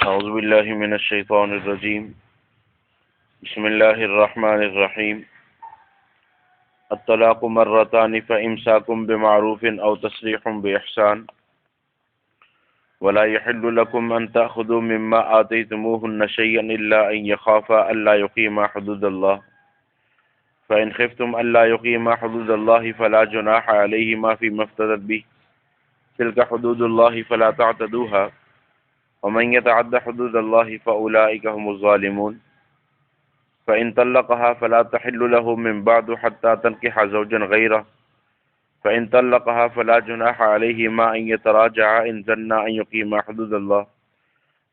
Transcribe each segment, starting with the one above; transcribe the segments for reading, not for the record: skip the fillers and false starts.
اعوذ باللہ من الشیطان الرجیم بسم اللہ الرحمن الرحیم الطلاق مرتان فامساک بمعروف او تسریح باحسان ولا يحل لكم ان تأخذوا مما آتيتموهن شيئا الا ان يخافا الا يقيما حدود الله فإن خفتم الا يقيما حدود الله فلا جناح عليهما فيما افتدت به تلك حدود الله فلا تعتدوها ومن يتعد حدود الله فأولئك هم الظالمون فإن طلقها فلا تحل له من بعد حتى تنكح زوجا غيره فإن طلقها فلا جناح عليهما أن يتراجعا إن ظنا أن يقيما حدود الله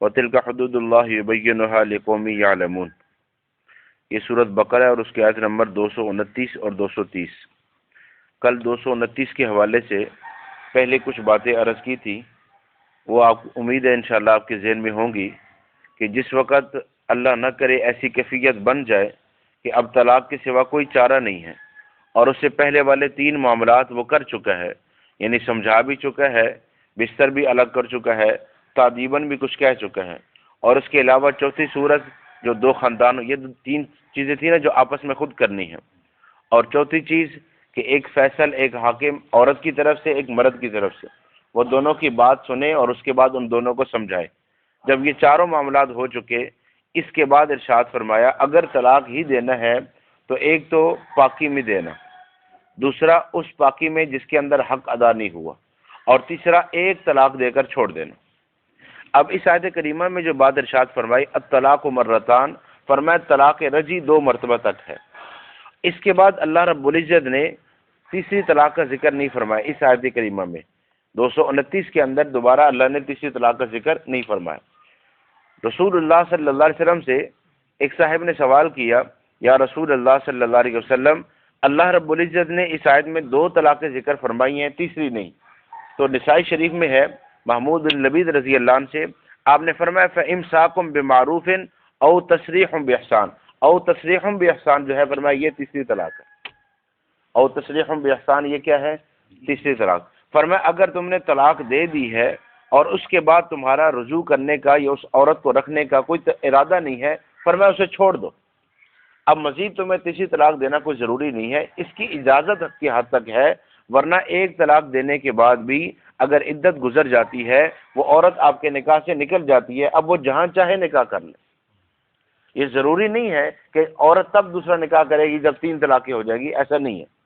وتلك حدود الله يبينها لقوم يعلمون۔ یہ سورۃ بقرہ اور اس کی آیت نمبر 229 اور 230۔ کل 229 کے حوالے سے پہلے کچھ باتیں عرض کی تھی، وہ آپ امید ہے انشاءاللہ آپ کے ذہن میں ہوں گی کہ جس وقت اللہ نہ کرے ایسی کیفیت بن جائے کہ اب طلاق کے سوا کوئی چارہ نہیں ہے، اور اس سے پہلے والے 3 معاملات وہ کر چکا ہے، یعنی سمجھا بھی چکا ہے، بستر بھی الگ کر چکا ہے، تعدیباً بھی کچھ کہہ چکا ہے، اور اس کے علاوہ چوتھی صورت جو 2 خاندان، یہ 3 چیزیں تھیں نا جو آپس میں خود کرنی ہیں، اور چوتھی چیز کہ ایک فیصل، ایک حاکم عورت کی طرف سے، ایک مرد کی طرف سے، وہ دونوں کی بات سنے اور اس کے بعد ان دونوں کو سمجھائے۔ جب یہ چاروں معاملات ہو چکے، اس کے بعد ارشاد فرمایا اگر طلاق ہی دینا ہے تو ایک تو پاکی میں دینا، دوسرا اس پاکی میں جس کے اندر حق ادا نہیں ہوا، اور تیسرا ایک طلاق دے کر چھوڑ دینا۔ اب اس آیت کریمہ میں جو بات ارشاد فرمائی الطلاق مرتان، فرمایا طلاق رجی 2 مرتبہ تک ہے۔ اس کے بعد اللہ رب العزت نے تیسری طلاق کا ذکر نہیں فرمایا اس آیت کریمہ میں۔ 229 کے اندر دوبارہ اللہ نے تیسری طلاق کا ذکر نہیں فرمایا۔ رسول اللہ صلی اللہ علیہ وسلم سے ایک صاحب نے سوال کیا، یا رسول اللہ صلی اللہ علیہ وسلم، اللہ رب العزت نے اس آیت میں 2 طلاق کے ذکر فرمائی ہیں، تیسری نہیں۔ تو نسائی شریف میں ہے محمود بن لبید رضی اللہ عنہ سے، آپ نے فرمایا فَإِمْسَاكُمْ بِمَعْرُوفٍ او تسریح بِإِحْسَان، او تسریح بِإِحْسَان جو ہے فرمایا یہ تیسری طلاق ہے۔ او تسریح بِإِحْسَان یہ کیا ہے؟ تیسری طلاق۔ فرمایا اگر تم نے طلاق دے دی ہے اور اس کے بعد تمہارا رجوع کرنے کا یا اس عورت کو رکھنے کا کوئی ارادہ نہیں ہے، فرمایا اسے چھوڑ دو۔ اب مزید تمہیں تیسری طلاق دینا کوئی ضروری نہیں ہے، اس کی اجازت کی حد تک ہے، ورنہ ایک طلاق دینے کے بعد بھی اگر عدت گزر جاتی ہے، وہ عورت آپ کے نکاح سے نکل جاتی ہے، اب وہ جہاں چاہے نکاح کر لے۔ یہ ضروری نہیں ہے کہ عورت تب دوسرا نکاح کرے گی جب 3 طلاقیں ہو جائے گی، ایسا نہیں ہے۔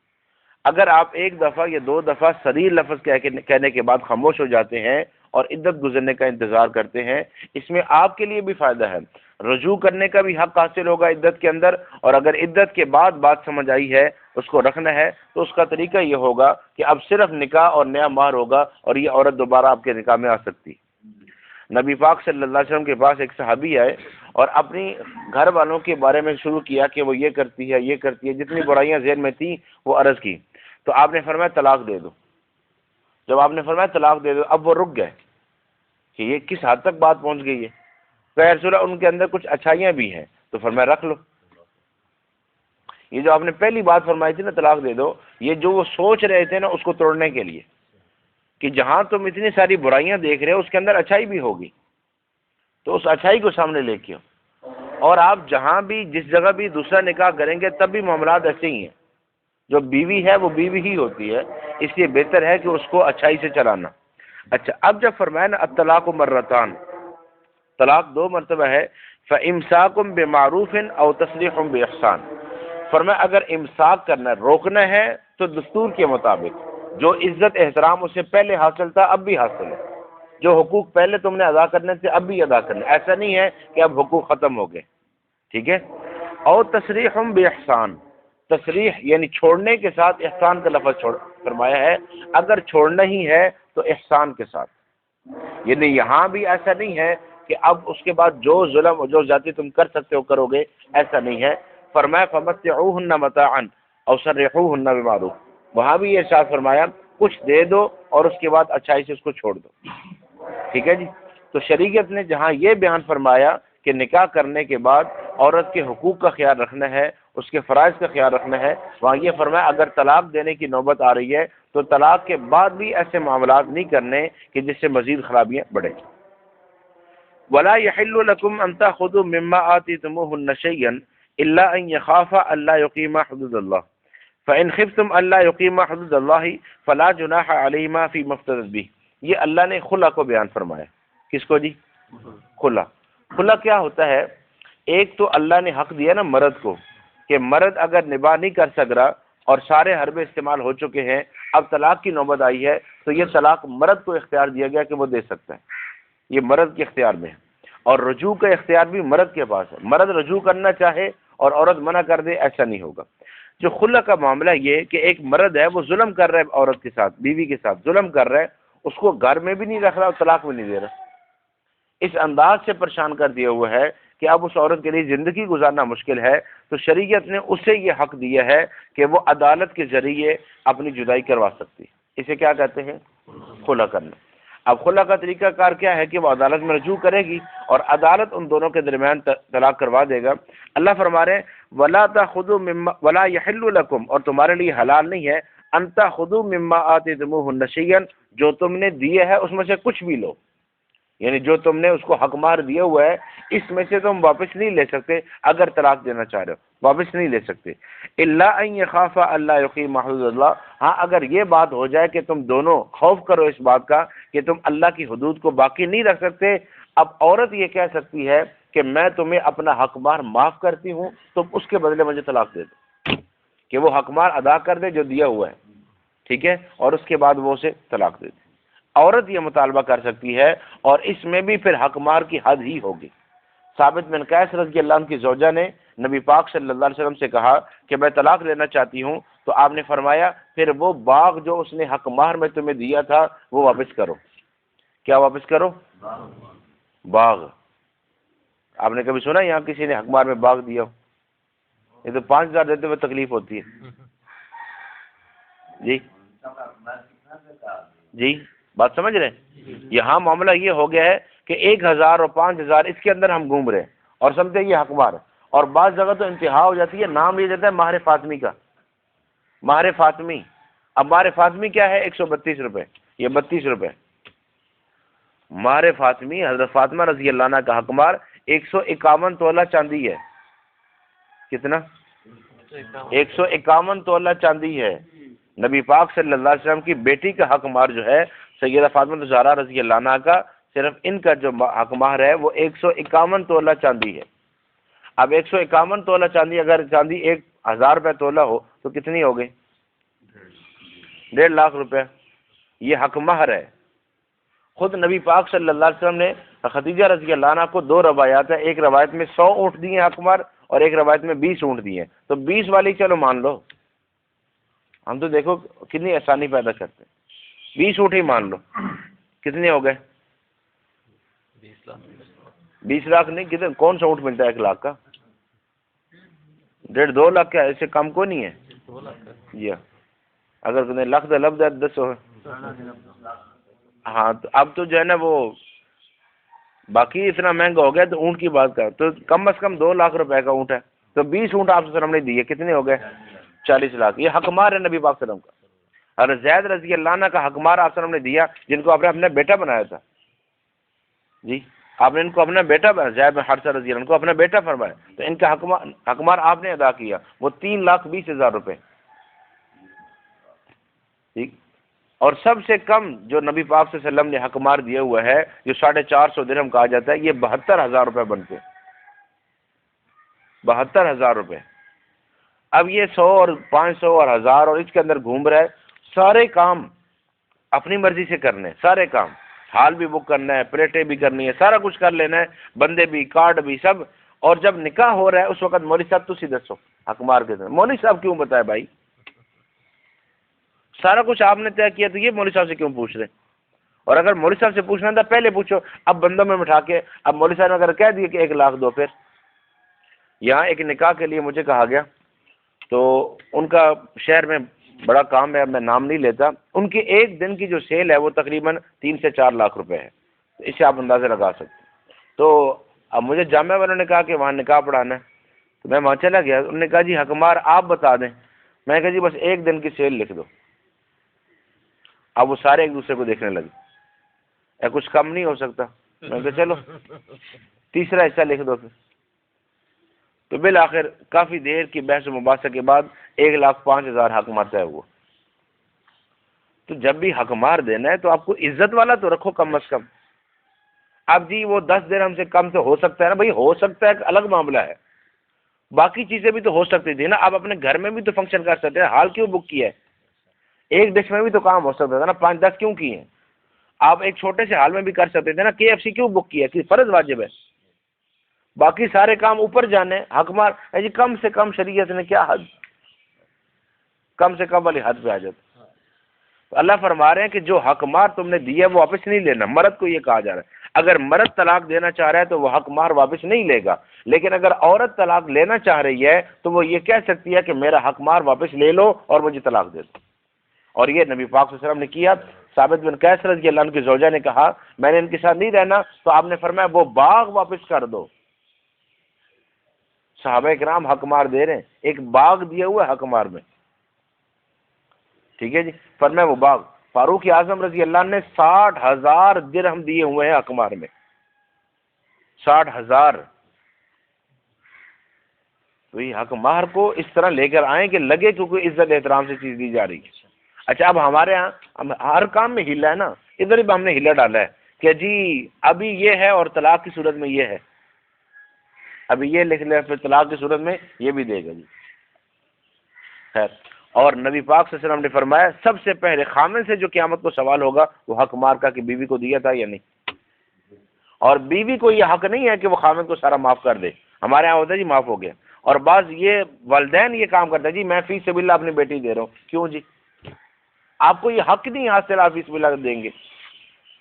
اگر آپ 1 دفعہ یا 2 دفعہ صریح لفظ کہنے کے بعد خاموش ہو جاتے ہیں اور عدت گزرنے کا انتظار کرتے ہیں، اس میں آپ کے لیے بھی فائدہ ہے، رجوع کرنے کا بھی حق حاصل ہوگا عدت کے اندر، اور اگر عدت کے بعد بات سمجھ آئی ہے اس کو رکھنا ہے تو اس کا طریقہ یہ ہوگا کہ اب صرف نکاح اور نیا مہر ہوگا اور یہ عورت دوبارہ آپ کے نکاح میں آ سکتی۔ نبی پاک صلی اللہ علیہ وسلم کے پاس ایک صحابی آئے اور اپنی گھر والوں کے بارے میں شروع کیا کہ وہ یہ کرتی ہے، یہ کرتی ہے، جتنی برائیاں ذہن میں تھیں وہ عرض کی، تو آپ نے فرمایا طلاق دے دو۔ جب آپ نے فرمایا طلاق دے دو، اب وہ رک گئے کہ یہ کس حد تک بات پہنچ گئی ہے، خیر صورت ان کے اندر کچھ اچھائیاں بھی ہیں، تو فرمایا رکھ لو۔ یہ جو آپ نے پہلی بات فرمائی تھی نا طلاق دے دو، یہ جو وہ سوچ رہے تھے نا اس کو توڑنے کے لیے کہ جہاں تم اتنی ساری برائیاں دیکھ رہے ہو اس کے اندر اچھائی بھی ہوگی، تو اس اچھائی کو سامنے لے کے آؤ۔ اور آپ جہاں بھی جس جگہ بھی دوسرا نکاح کریں گے تب بھی معاملات ایسے ہی ہیں، جو بیوی ہے وہ بیوی ہی ہوتی ہے، اس لیے بہتر ہے کہ اس کو اچھائی سے چلانا۔ اچھا، اب جب فرمایا نا الطلاق مرتان، طلاق 2 مرتبہ ہے، فَإِمْسَاكُمْ بِمَعْرُوفٍ أَوْ تَسْرِيحٌ بِإِحْسَان، فرمایا اگر امساک کرنا ہے، روکنا ہے تو دستور کے مطابق جو عزت احترام اسے پہلے حاصل تھا اب بھی حاصل ہے، جو حقوق پہلے تم نے ادا کرنے تھے اب بھی ادا کرنے، ایسا نہیں ہے کہ اب حقوق ختم ہو گئے، ٹھیک ہے۔ اور تسریح بِإِحْسَان، تصریح یعنی چھوڑنے کے ساتھ احسان کا لفظ فرمایا ہے، اگر چھوڑنا ہی ہے تو احسان کے ساتھ، یعنی یہاں بھی ایسا نہیں ہے کہ اب اس کے بعد جو ظلم جو زیادتی تم کر سکتے ہو کرو گے، ایسا نہیں ہے۔ فرمایا فَمَتِّعُوهُنَّ مَتَاعًا أَوْ سَرِّحُوهُنَّ بِمَعْرُوفٍ، وہاں بھی یہ ارشاد فرمایا کچھ دے دو اور اس کے بعد اچھائی سے اس کو چھوڑ دو، ٹھیک ہے جی۔ تو شریعت نے جہاں یہ بیان فرمایا کہ نکاح کرنے کے بعد عورت کے حقوق کا خیال رکھنا ہے، اس کے فرائض کا خیال رکھنا ہے، وہاں یہ فرمایا اگر طلاق دینے کی نوبت آ رہی ہے تو طلاق کے بعد بھی ایسے معاملات نہیں کرنے کہ جس سے مزید خرابیاں بڑھیں۔ ولا يحل لكم ان تاخذوا مما آتيتموهن شيئا الا ان يخافا الا يقيما حدود الله فان خفتم الا يقيما حدود الله فلا جناح عليهما فيما افتدت به. یہ اللہ نے خلا کو بیان فرمایا. کس کو جی؟ خلا. خلا کیا ہوتا ہے؟ ایک تو اللہ نے حق دیا نا مرد کو کہ مرد اگر نباہ نہیں کر سک رہا اور سارے حربے استعمال ہو چکے ہیں، اب طلاق کی نوبت آئی ہے، تو یہ طلاق مرد کو اختیار دیا گیا کہ وہ دے سکتا ہے. یہ مرد کے اختیار میں ہے. اور رجوع کا اختیار بھی مرد کے پاس ہے. مرد رجوع کرنا چاہے اور عورت منع کر دے، ایسا نہیں ہوگا. جو خلا کا معاملہ یہ کہ ایک مرد ہے وہ ظلم کر رہا ہے عورت کے ساتھ، بیوی کے ساتھ ظلم کر رہا ہے، اس کو گھر میں بھی نہیں رکھ رہا اور طلاق بھی نہیں دے رہا، اس انداز سے پریشان کر دیا ہوا ہے کہ اب اس عورت کے لیے زندگی گزارنا مشکل ہے. تو شریعت نے اسے یہ حق دیا ہے کہ وہ عدالت کے ذریعے اپنی جدائی کروا سکتی ہے. اسے کیا کہتے ہیں؟ خلا کرنا. اب خلا کا طریقہ کار کیا ہے کہ وہ عدالت میں رجوع کرے گی اور عدالت ان دونوں کے درمیان طلاق کروا دے گا. اللہ فرما رہے ہیں ولا تاخذوا مما ولا يحل لكم، اور تمہارے لیے حلال نہیں ہے ان تاخذوا مما آتيتموهن شيئا، جو تم نے دیے ہے اس میں سے کچھ بھی لو. یعنی جو تم نے اس کو حق مار دیا ہوا ہے اس میں سے تم واپس نہیں لے سکتے. اگر طلاق دینا چاہ رہے ہو واپس نہیں لے سکتے. الا ان يخافا الا يقيما حدود اللہ، ہاں اگر یہ بات ہو جائے کہ تم دونوں خوف کرو اس بات کا کہ تم اللہ کی حدود کو باقی نہیں رکھ سکتے. اب عورت یہ کہہ سکتی ہے کہ میں تمہیں اپنا حق مار معاف کرتی ہوں، تم اس کے بدلے مجھے طلاق دے دو، کہ وہ حق مار ادا کر دے جو دیا ہوا ہے، ٹھیک ہے، اور اس کے بعد وہ اسے طلاق دے دے. عورت یہ مطالبہ کر سکتی ہے اور اس میں بھی پھر حق مار کی حد ہی ہوگی. ثابت بن قیس رضی اللہ عنہ کی زوجہ نے نبی پاک صلی اللہ علیہ وسلم سے کہا کہ میں طلاق لینا چاہتی ہوں، تو آپ نے فرمایا پھر وہ باغ جو اس نے حق مہر میں تمہیں دیا تھا وہ واپس کرو. کیا واپس کرو؟ باغ. آپ نے کبھی سنا یہاں کسی نے حق مہر میں باغ دیا ہو؟ یہ تو 5,000 دیتے ہوئے تکلیف ہوتی ہے. جی جی بات سمجھ رہے ہیں؟ یہاں معاملہ یہ ہو گیا ہے کہ 1,000 اور 5,000 اس کے اندر ہم گھوم رہے ہیں اور سمجھتے ہیں یہ حق مہر ہے. اور بعض جگہ تو انتہا ہو جاتی ہے، نام لیا جاتا ہے مہر فاطمی کا. مہر فاطمی. اب مہر فاطمی کیا ہے؟ 132 روپے یا 32 روپے. مہر فاطمی حضرت فاطمہ رضی اللہ عنہ کا حق مہر 151 تولہ چاندی ہے. کتنا؟ 151 تولہ چاندی ہے. نبی پاک صلی اللہ علیہ وسلم کی بیٹی کا حق مہر جو ہے سیدہ فاطمہ زہرا رضی اللہ عنہ کا، صرف ان کا جو حق مہر ہے وہ 151 تولہ چاندی ہے. اب 151 تولہ چاندی، اگر چاندی 1,000 روپے تولہ ہو تو کتنی ہو گئی؟ 1.5 لاکھ روپے. یہ حق مہر ہے. خود نبی پاک صلی اللہ علیہ وسلم نے خدیجہ رضی اللہ عنہ کو 2 روایات ہیں، ایک روایت میں 100 اونٹ دیے حق مہر اور ایک روایت میں 20 اونٹ دیے. تو 20 والی چلو مان لو، ہم تو دیکھو کتنی آسانی پیدا کرتے ہیں. 20 اونٹ ہی مان لو، کتنے ہو گئے؟ 20 لاکھ نہیں، کتنے؟ کون سا اونٹ ملتا ہے 1 لاکھ کا؟ 1.5-2 لاکھ کا، اس سے کم کو نہیں ہے. جی ہاں، اگر کتنے لاکھ تو لفظ 10 ہاں. تو اب تو جو ہے نا وہ باقی اتنا مہنگا ہو گیا تو اونٹ کی بات کر، تو کم از کم 2 لاکھ روپے کا اونٹ ہے. تو 20 اونٹ آپ سے ہم نے دیے، کتنے ہو گئے؟ 40 لاکھ. یہ حق مہر ہے نبی پاک صلی اللہ علیہ وسلم کا. اور زید رضی اللہ عنہ کا حق مہر آپ سے ہم نے دیا، جن کو آپ نے اپنا بیٹا بنایا تھا. جی آپ نے ان کو اپنا بیٹا بنایا، زید بن حارثہ رضی اللہ عنہ کو اپنا بیٹا فرمایا، تو ان کا حق مہر آپ نے ادا کیا، وہ 3,20,000 روپے. ٹھیک. اور سب سے کم جو نبی پاک صلی اللہ علیہ وسلم نے حق مہر دیا ہوا ہے جو 450 درہم کہا جاتا ہے، یہ 72,000 روپے بنتے ہیں. 72,000 روپے. اب یہ 100 اور 500 اور 1,000 اور اس کے اندر گھوم رہا ہے. سارے کام اپنی مرضی سے کرنے، سارے کام، ہال بھی بک کرنا ہے، پلیٹیں بھی کرنی ہے، سارا کچھ کر لینا ہے، بندے بھی، کارڈ بھی، سب. اور جب نکاح ہو رہا ہے اس وقت مولوی صاحب تسی دسو حق مہر کے دن. مولوی صاحب کیوں بتائے بھائی؟ سارا کچھ آپ نے طے کیا تو یہ مولوی صاحب سے کیوں پوچھ رہے؟ اور اگر مولوی صاحب سے پوچھنا تھا پہلے پوچھو. اب بندوں میں بٹھا کے اب مولوی صاحب نے اگر کہہ دیے کہ 1 لاکھ دو. پھر یہاں ایک نکاح کے لیے مجھے کہا گیا، تو ان کا شہر میں بڑا کام ہے، میں نام نہیں لیتا. ان کی ایک دن کی جو سیل ہے وہ تقریباً 3 سے 4 لاکھ روپے ہے. اس سے آپ اندازہ لگا سکتے. تو اب مجھے جامعہ والوں نے کہا کہ وہاں نکاح پڑھانا ہے، تو میں وہاں چلا گیا. انہوں نے کہا جی حق مہر آپ بتا دیں. میں نے کہا جی بس 1 دن کی سیل لکھ دو. اب وہ سارے ایک دوسرے کو دیکھنے لگے. کچھ کم نہیں ہو سکتا. میں کہا چلو تیسرا حصہ لکھ دو پھر. تو بالآخر کافی دیر کی بحث و مباحثہ کے بعد 1,05,000 حق مارتا ہے وہ. تو جب بھی حق مار دینا ہے تو آپ کو عزت والا تو رکھو کم از کم. اب جی وہ 10 درہم سے کم سے ہو سکتا ہے نا بھائی، ہو سکتا ہے ایک الگ معاملہ ہے، باقی چیزیں بھی تو ہو سکتی تھی نا. آپ اپنے گھر میں بھی تو فنکشن کر سکتے ہیں، حال کیوں بک کیا ہے؟ ایک ڈش میں بھی تو کام ہو سکتا تھا نا، 5-10 کیوں کیے ہیں؟ آپ ایک چھوٹے سے حال میں بھی کر سکتے تھے نا. KFC کیوں بک کیا ہے؟ کہ فرض واجب ہے، باقی سارے کام اوپر جانے. حق مار جی کم سے کم شریعت نے کیا حد، کم سے کم والی حد پہ آ جاتا. تو اللہ فرما رہے ہیں کہ جو حق مار تم نے دیا وہ واپس نہیں لینا. مرد کو یہ کہا جا رہا ہے اگر مرد طلاق دینا چاہ رہا ہے تو وہ حق مار واپس نہیں لے گا، لیکن اگر عورت طلاق لینا چاہ رہی ہے تو وہ یہ کہہ سکتی ہے کہ میرا حق مار واپس لے لو اور مجھے طلاق دے دو. اور یہ نبی پاک صلی اللہ علیہ وسلم نے کیا. ثابت بن قیس رضی اللہ عنہ کی زوجہ نے کہا میں نے ان کے ساتھ نہیں رہنا، تو آپ نے فرمایا وہ باغ واپس کر دو. صحابہ کرام حق مار دے رہے ہیں، ایک باغ دیا ہوا ہے حق مار میں. ٹھیک ہے جی، فرمایا وہ باغ. فاروق اعظم رضی اللہ عنہ نے 60,000 درہم دیے ہوئے ہیں حق مار میں. 60,000. تو یہ حق مار کو اس طرح لے کر آئیں کہ لگے کیونکہ عزت احترام سے چیز دی جا رہی ہے. اچھا اب ہمارے ہاں ہر کام میں ہلا ہے نا، ادھر بھی ہم نے ہلا ڈالا ہے کہ جی ابھی یہ ہے اور طلاق کی صورت میں یہ ہے، ابھی یہ لکھ لے پھر طلاق کی صورت میں یہ بھی دے گا جی. خیر، اور نبی پاک صلی اللہ علیہ وسلم نے فرمایا سب سے پہلے خامن سے جو قیامت کو سوال ہوگا وہ حق مار کا کہ بیوی کو دیا تھا یا نہیں. اور بیوی کو یہ حق نہیں ہے کہ وہ خامن کو سارا معاف کر دے. ہمارے ہاں ہوتا ہے جی معاف ہو گیا، اور بعض یہ والدین یہ کام کرتا ہے جی میں فی سبیل اللہ اپنی بیٹی دے رہا ہوں. کیوں جی؟ آپ کو یہ حق نہیں حاصل آپ فی سبیل اللہ دیں گے.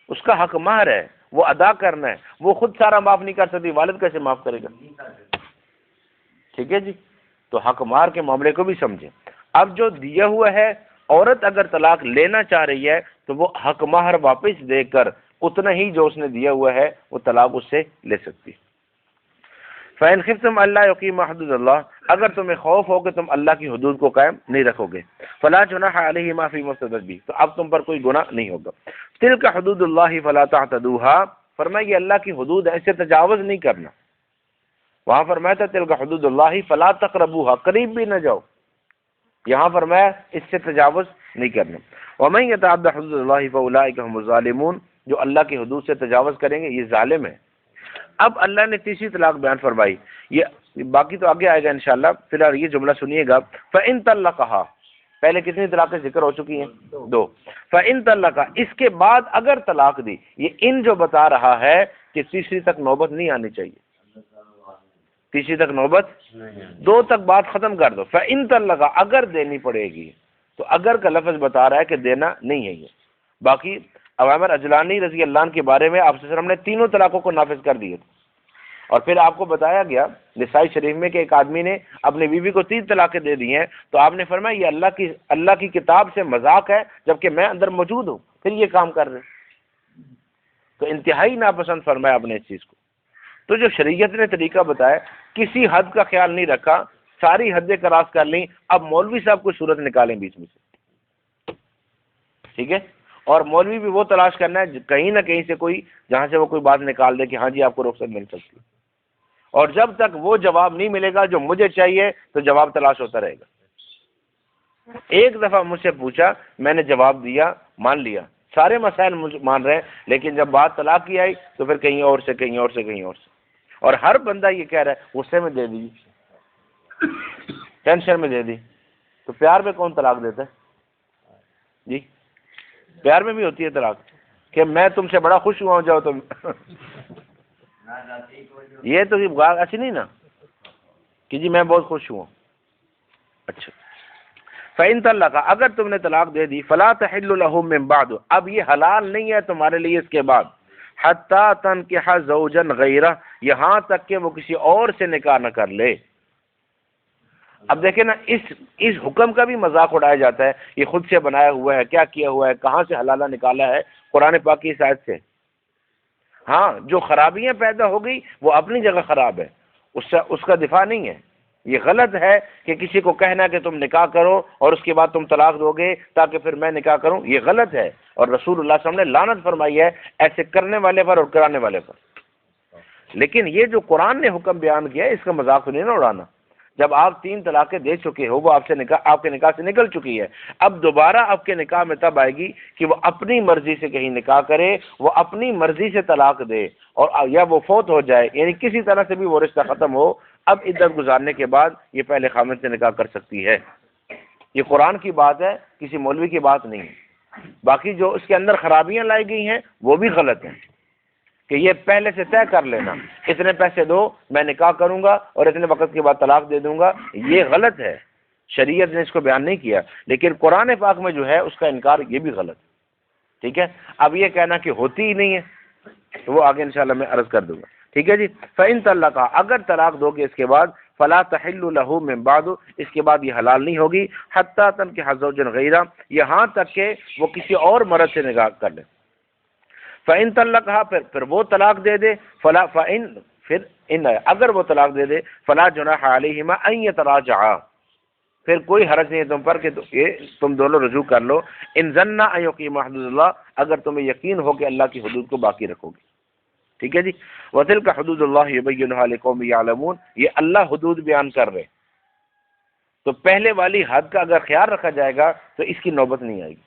اس کا حق مہر ہے، وہ ادا کرنا ہے. وہ خود سارا معاف نہیں کر سکتی، والد کیسے معاف کرے گا؟ ٹھیک ہے جی. تو حق مار کے معاملے کو بھی سمجھیں. اب جو دیا ہوا ہے، عورت اگر طلاق لینا چاہ رہی ہے تو وہ حق مہر واپس دے کر اتنا ہی جو اس نے دیا ہوا ہے وہ طلاق اس سے لے سکتی. فَإِنْ خِفْتُمْ أَلَّا يُقِيمَ حُدُودَ اللَّهِ اگر تمہیں خوف ہو کہ تم اللہ کی حدود کو قائم نہیں رکھو گے، فَلَا جُنَاحَ عَلَيْهِمَا فِي مَا افْتَدَتْ بِهِ تو اب تم پر کوئی گناہ نہیں ہوگا. تِلْكَ حُدُودُ اللَّهِ فَلَا تَعْتَدُوهَا فرمایا یہ اللہ کی حدود ہے، اس سے تجاوز نہیں کرنا. وہاں فرمایا تھا تِلْكَ حُدُودُ اللَّهِ فَلَا تَقْرَبُوهَا قریب بھی نہ جاؤ، یہاں فرمایا اس سے تجاوز نہیں کرنا. وَمَن يَتَعَدَّ حُدُودَ اللَّهِ فَأُولَٰئِكَ هُمُ الظَّالِمُونَ جو اللہ کی حدود سے تجاوز کریں گے یہ ظالم ہے. اب اللہ نے تیسری طلاق بیان فرمائی، یہ باقی تو آگے آئے گا انشاءاللہ. فی الحال یہ جملہ سنیے گا. فَإِن طَلَّقَهَا پہلے کتنی طلاقیں ذکر ہو چکی ہیں؟ 2. فَإِن طَلَّقَهَا اس کے بعد اگر طلاق دی، یہ ان جو بتا رہا ہے کہ تیسری تک نوبت نہیں آنی چاہیے، تیسری تک نوبت 2 تک بات ختم کر دو. فَإِن طَلَّقَهَا اگر دینی پڑے گی، تو اگر کا لفظ بتا رہا ہے کہ دینا نہیں ہے. یہ باقی عوامر اجلانی رضی اللہ عنہ کے بارے میں آپ صلی اللہ علیہ وسلم نے 3 طلاقوں کو نافذ کر دیے تھے. اور پھر آپ کو بتایا گیا نسائی شریف میں کہ ایک آدمی نے اپنی بیوی کو 3 طلاقیں دے دی ہیں، تو آپ نے فرمایا یہ اللہ کی کتاب سے مذاق ہے، جبکہ میں اندر موجود ہوں پھر یہ کام کر رہے. تو انتہائی ناپسند فرمایا آپ نے اس چیز کو. تو جو شریعت نے طریقہ بتایا کسی حد کا خیال نہیں رکھا، ساری حدیں کراس کر لیں. اب مولوی صاحب کوئی صورت نکالیں بیچ میں سے، ٹھیک ہے. اور مولوی بھی وہ تلاش کرنا ہے کہیں نہ کہیں سے کوئی جہاں سے وہ کوئی بات نکال دے کہ ہاں جی آپ کو رخصت مل سکتی ہے. اور جب تک وہ جواب نہیں ملے گا جو مجھے چاہیے تو جواب تلاش ہوتا رہے گا. ایک دفعہ مجھ سے پوچھا، میں نے جواب دیا، مان لیا، سارے مسائل مان رہے ہیں، لیکن جب بات طلاق کی آئی تو پھر کہیں اور سے کہیں اور سے کہیں اور سے. اور ہر بندہ یہ کہہ رہا ہے غصے میں دے دیجیے، ٹینشن میں دے دی. تو پیار میں کون طلاق دیتا ہے جی؟ پیار میں بھی ہوتی ہے طلاق کہ میں تم سے بڑا خوش ہوا ہوں جاؤ تم. یہ تو ایسی نہیں نا کہ جی میں بہت خوش ہوا. اچھا، فَإِن طَلَّقَ اگر تم نے طلاق دے دی، فَلَا تَحِلُّ لَهُ مِن بَعْدُ اب یہ حلال نہیں ہے تمہارے لیے اس کے بعد، حَتَّى تَنْكِحَ زَوْجًا غَيْرَهُ یہاں تک کہ وہ کسی اور سے نکاح نہ کر لے. اب دیکھیں نا اس حکم کا بھی مذاق اڑایا جاتا ہے، یہ خود سے بنایا ہوا ہے، کیا کیا ہوا ہے، کہاں سے حلالہ نکالا ہے؟ قرآن پاک کی اس آیت سے. ہاں جو خرابیاں پیدا ہو گئی وہ اپنی جگہ خراب ہے، اس کا دفاع نہیں ہے. یہ غلط ہے کہ کسی کو کہنا کہ تم نکاح کرو اور اس کے بعد تم طلاق دو گے تاکہ پھر میں نکاح کروں، یہ غلط ہے، اور رسول اللہ صلی اللہ علیہ وسلم نے لعنت فرمائی ہے ایسے کرنے والے پر اور کرانے والے پر۔ لیکن یہ جو قرآن نے حکم بیان کیا ہے اس کا مذاق نہیں نہ اڑانا۔ جب آپ 3 طلاقیں دے چکے ہو، وہ آپ کے نکاح سے نکل چکی ہے، اب دوبارہ آپ کے نکاح میں تب آئے گی کہ وہ اپنی مرضی سے کہیں نکاح کرے، وہ اپنی مرضی سے طلاق دے، اور یا وہ فوت ہو جائے، یعنی کسی طرح سے بھی وہ رشتہ ختم ہو، اب عدت گزارنے کے بعد یہ پہلے خامد سے نکاح کر سکتی ہے۔ یہ قرآن کی بات ہے، کسی مولوی کی بات نہیں ہے۔ باقی جو اس کے اندر خرابیاں لائی گئی ہیں وہ بھی غلط ہیں، کہ یہ پہلے سے طے کر لینا اتنے پیسے دو میں نکاح کروں گا اور اتنے وقت کے بعد طلاق دے دوں گا، یہ غلط ہے، شریعت نے اس کو بیان نہیں کیا، لیکن قرآن پاک میں جو ہے اس کا انکار یہ بھی غلط ہے۔ ٹھیک ہے، اب یہ کہنا کہ ہوتی ہی نہیں ہے تو وہ آگے انشاءاللہ میں عرض کر دوں گا۔ ٹھیک ہے جی، فَإِن طَلَّقَا، اگر طلاق دو گے اس کے بعد، فَلَا تَحِلُّ لَهُ مِن بَعْدُ، اس کے بعد یہ حلال نہیں ہوگی، حَتَّى تَنكِحَ زَوْجًا غَيْرَهُ، یہاں تک کہ وہ کسی اور مرد سے نکاح کر لے۔ فَإِن طَلَّقَهَا، پھر وہ طلاق دے دے، اگر وہ طلاق دے دے، فَلَا جُنَاحَ عَلَيْهِمَا أَن يَتَرَاجَعَا، پھر کوئی حرج نہیں ہے تم پر کہ تم دونوں رجوع کر لو، ان ظنّا ان یقیما حدود اللہ، اگر تمہیں یقین ہو کہ اللہ کی حدود کو باقی رکھو گے۔ ٹھیک ہے جی، وَتِلْكَ حُدُودُ اللَّهِ يُبَيِّنُهَا لِقَوْمٍ يَعْلَمُونَ، یہ اللہ حدود بیان کر رہے، تو پہلے والی حد کا اگر خیال رکھا جائے گا تو اس کی نوبت نہیں آئے گی۔